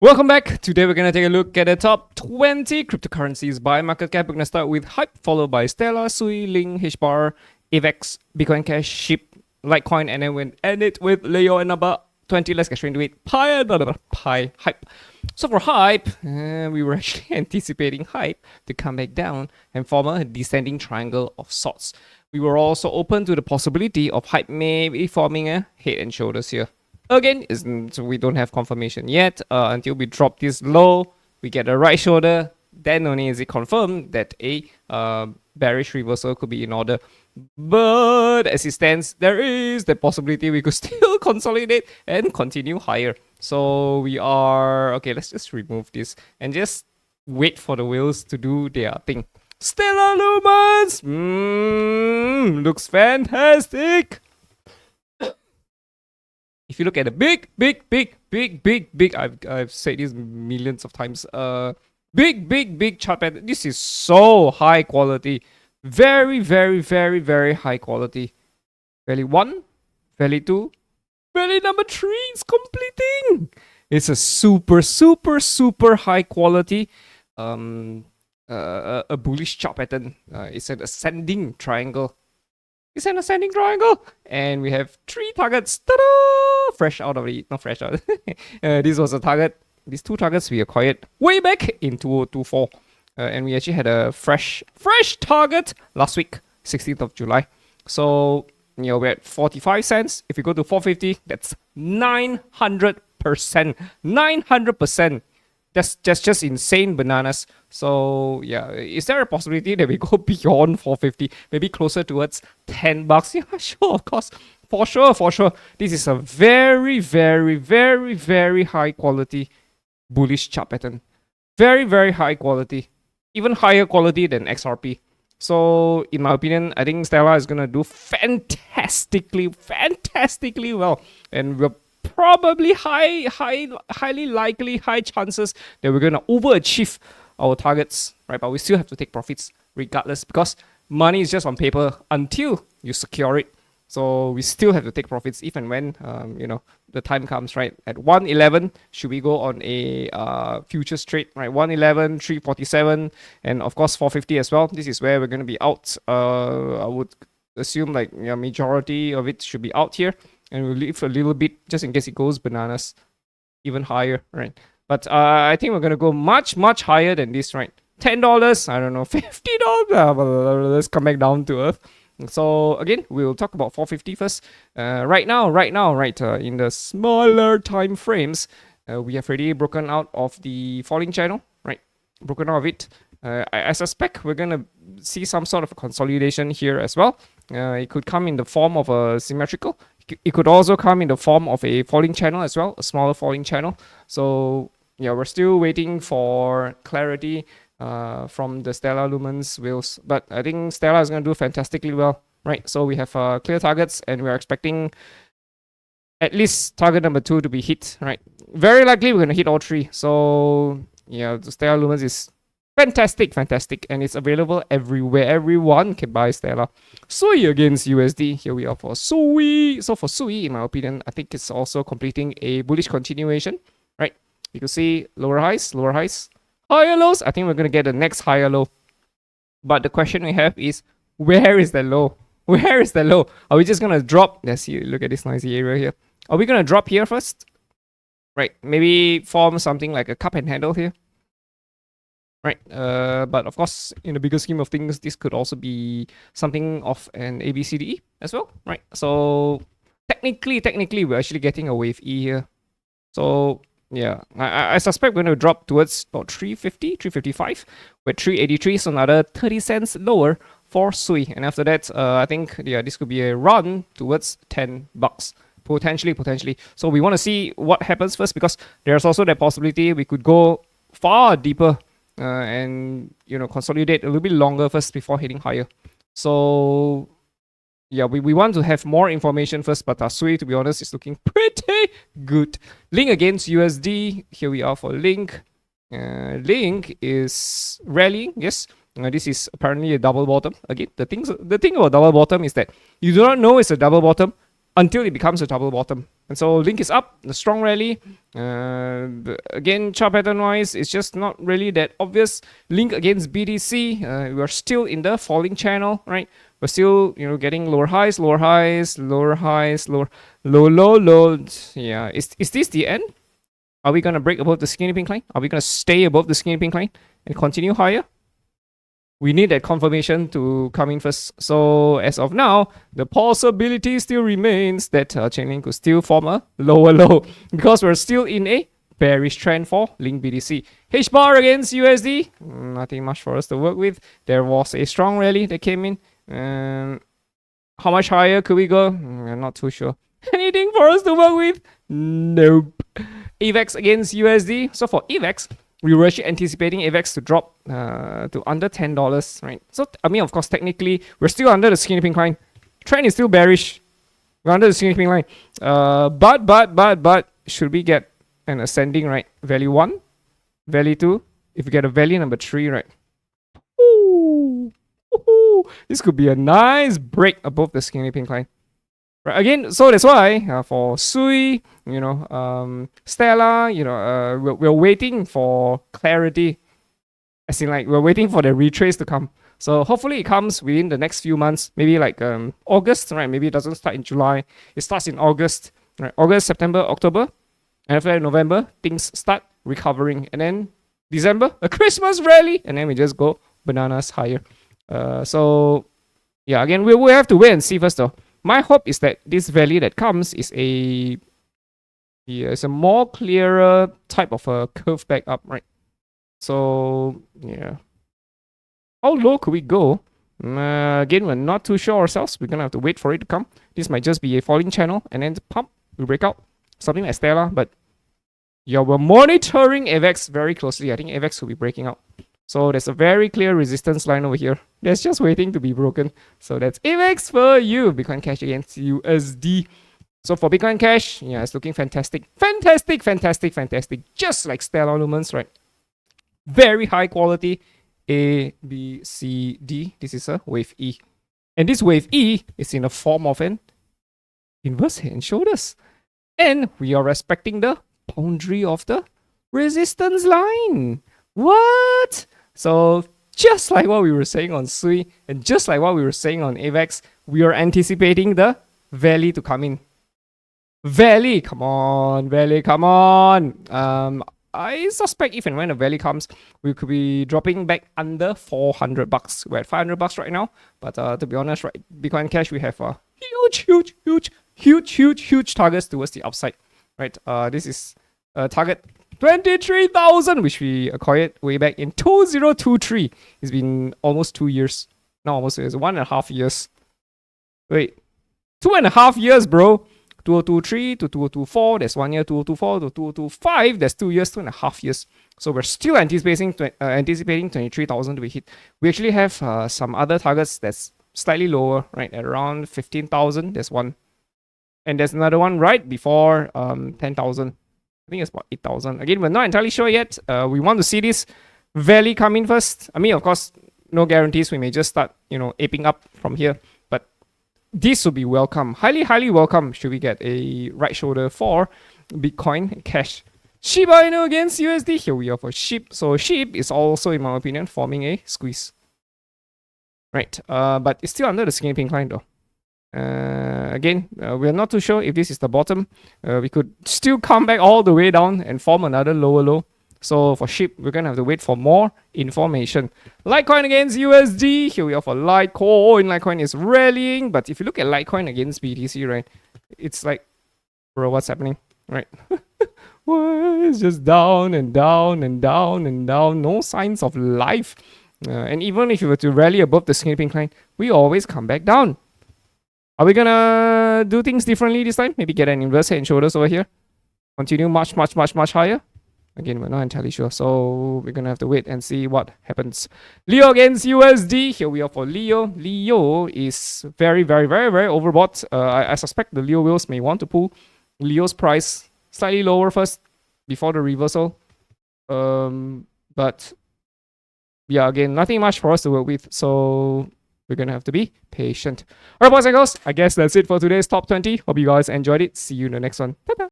Welcome back. Today we're going to take a look at the top 20 cryptocurrencies by market cap. We're going to start with HYBE, followed by Stellar, Sui, Link, HBAR, AVAX, Bitcoin Cash, SHIB, Litecoin, and then we'll end it with Leo and number 20. Let's get straight into it. HYBE. So for HYBE, we were actually anticipating HYBE to come back down and form a descending triangle of sorts. We were also open to the possibility of HYBE maybe forming a head and shoulders here. Again, so we don't have confirmation yet. Until we drop this low, we get a right shoulder, then only is it confirmed that a bearish reversal could be in order. But as it stands, there is the possibility we could still consolidate and continue higher. So we are okay. Let's just remove this and just wait for the whales to do their thing. Stellar Lumens, looks fantastic. If you look at the big, I've said this millions of times. Big chart pattern. This is so high quality, very high quality. Value 1, value 2, value number 3 is completing. It's a super high quality. A bullish chart pattern. It's an ascending triangle. It's an ascending triangle, and we have 3 targets. Ta-da! Fresh out of it, not fresh out. This was a target. These 2 targets we acquired way back in 2024, and we actually had a fresh target last week, 16th of July. So we're at 45 cents. If you go to 450, that's 900%. 900%. That's just insane bananas. So yeah, is there a possibility that we go beyond 450, maybe closer towards $10? Yeah, sure, of course, for sure. This is a very high quality bullish chart pattern. Very high quality, even higher quality than XRP. So in my opinion, I think Stellar is gonna do fantastically well, and we're probably highly likely, high chances that we're going to overachieve our targets, right? But we still have to take profits regardless, because money is just on paper until you secure it. So we still have to take profits even when the time comes, right? At 111, should we go on a futures trade, right? 111, 347, and of course 450 as well. This is where we're going to be out. I would assume like majority of it should be out here. And we'll leave a little bit just in case it goes bananas even higher, right? But I think we're going to go much higher than this, right? $10, I don't know, $50. Let's come back down to earth. So again, we'll talk about 450 first. Right now, in the smaller time frames, we have already broken out of the falling channel, right? Broken out of it. I suspect we're going to see some sort of a consolidation here as well. It could come in the form of a symmetrical. It could also come in the form of a falling channel as well, a smaller falling channel. So yeah, we're still waiting for clarity from the Stellar Lumens wheels. But I think Stellar is going to do fantastically well, right? So we have clear targets, and we're expecting at least target number 2 to be hit, right? Very likely we're going to hit all 3. So yeah, the Stellar Lumens is fantastic, and it's available everywhere. Everyone can buy Stellar. Sui against USD. Here we are for Sui. So for Sui, in my opinion, I think it's also completing a bullish continuation, right? You can see lower highs, higher lows. I think we're going to get the next higher low. But the question we have is, where is the low? Where is the low? Are we just going to drop? Let's see, look at this noisy area here. Are we going to drop here first? Right, maybe form something like a cup and handle here. Right, but of course, in the bigger scheme of things, this could also be something of an ABCDE as well, right? So technically, we're actually getting a wave E here. So yeah, I suspect we're going to drop towards about 350, 355, with 383, so another 30 cents lower for Sui. And after that, I think this could be a run towards $10. Potentially. So we want to see what happens first, because there's also the possibility we could go far deeper. And consolidate a little bit longer first before heading higher. So yeah, we want to have more information first, but Sui, to be honest, is looking pretty good. Link against USD. Here we are for Link. Link is rallying. Yes, this is apparently a double bottom. Again, the thing about double bottom is that you do not know it's a double bottom until it becomes a double bottom. And so Link is up, the strong rally. Again, chart pattern wise, it's just not really that obvious. Link against BTC, we're still in the falling channel, right? We're still, getting lower highs, lower highs, lower highs, low. Yeah, is this the end? Are we gonna break above the skinny pink line? Are we gonna stay above the skinny pink line and continue higher? We need that confirmation to come in first. So as of now, the possibility still remains that Chainlink could still form a lower low because we're still in a bearish trend for Link BTC. HBAR against USD, nothing much for us to work with. There was a strong rally that came in. How much higher could we go? I'm not too sure. Anything for us to work with? Nope. AVAX against USD. So for AVAX, we were actually anticipating AVAX to drop to under $10, right? So, I mean, of course, technically, we're still under the skinny pink line. Trend is still bearish. We're under the skinny pink line. But, should we get an ascending, right? Value 1, value 2. If we get a value number 3, right? Ooh, this could be a nice break above the skinny pink line. Right, again, so that's why for Sui, Stella, we're waiting for clarity. As in, like, we're waiting for the retrace to come. So hopefully it comes within the next few months. Maybe like August, right? Maybe it doesn't start in July. It starts in August, right? August, September, October. And after November, things start recovering. And then December, a Christmas rally. And then we just go bananas higher. So, yeah, again, we will have to wait and see first though. My hope is that this value that comes is a more clearer type of a curve back up, right? So, yeah. How low could we go? Again, we're not too sure ourselves. We're going to have to wait for it to come. This might just be a falling channel and then pump, we break out. Something like Stella, but yeah, we're monitoring AVAX very closely. I think AVAX will be breaking out. So there's a very clear resistance line over here. That's just waiting to be broken. So that's AVAX for you. Bitcoin Cash against USD. So for Bitcoin Cash, yeah, it's looking fantastic. Fantastic. Just like Stellar Lumens, right? Very high quality. A, B, C, D. This is a wave E. And this wave E is in the form of an inverse head and shoulders. And we are respecting the boundary of the resistance line. What? So just like what we were saying on Sui and just like what we were saying on AVAX, we are anticipating the valley to come in. Valley, come on. I suspect if and when the valley comes, we could be dropping back under $400. We're at $500 right now, but to be honest, right, Bitcoin Cash, we have huge targets towards the upside, right? This is target 23,000, which we acquired way back in 2023. It's been almost 2 years. No, almost 2 years. 1.5 years. Wait, 2.5 years, bro. 2023 to 2024, that's 1 year. 2024 to 2025, that's 2 years, 2.5 years. So we're still anticipating 23,000 to be hit. We actually have some other targets that's slightly lower, right? At around 15,000, there's one. And there's another one right before 10,000. I think it's about 8,000. Again, we're not entirely sure yet. We want to see this valley come in first. I mean, of course, no guarantees. We may just start, aping up from here. But this will be welcome. Highly welcome should we get a right shoulder for Bitcoin Cash. Shiba Inu against USD. Here we are for SHIB. So SHIB is also, in my opinion, forming a squeeze. Right. But it's still under the skinny pink line though. Again, we're not too sure if this is the bottom. We could still come back all the way down and form another lower low. So for SHIB, we're going to have to wait for more information. Litecoin against USD. Here we are for Litecoin. Litecoin is rallying. But if you look at Litecoin against BTC, right, it's like, bro, what's happening? Right? It's just down and down and down and down. No signs of life. And even if you were to rally above the skinny pink line, we always come back down. Are we gonna do things differently this time? Maybe get an inverse head and shoulders over here. Continue much higher. Again, we're not entirely sure. So we're gonna have to wait and see what happens. Leo against USD. Here we are for Leo. Leo is very overbought. I suspect the Leo wheels may want to pull Leo's price slightly lower first before the reversal. But yeah, again, nothing much for us to work with. So we're gonna have to be patient. Alright, boys and girls, I guess that's it for today's top 20. Hope you guys enjoyed it. See you in the next one. Ta-ta.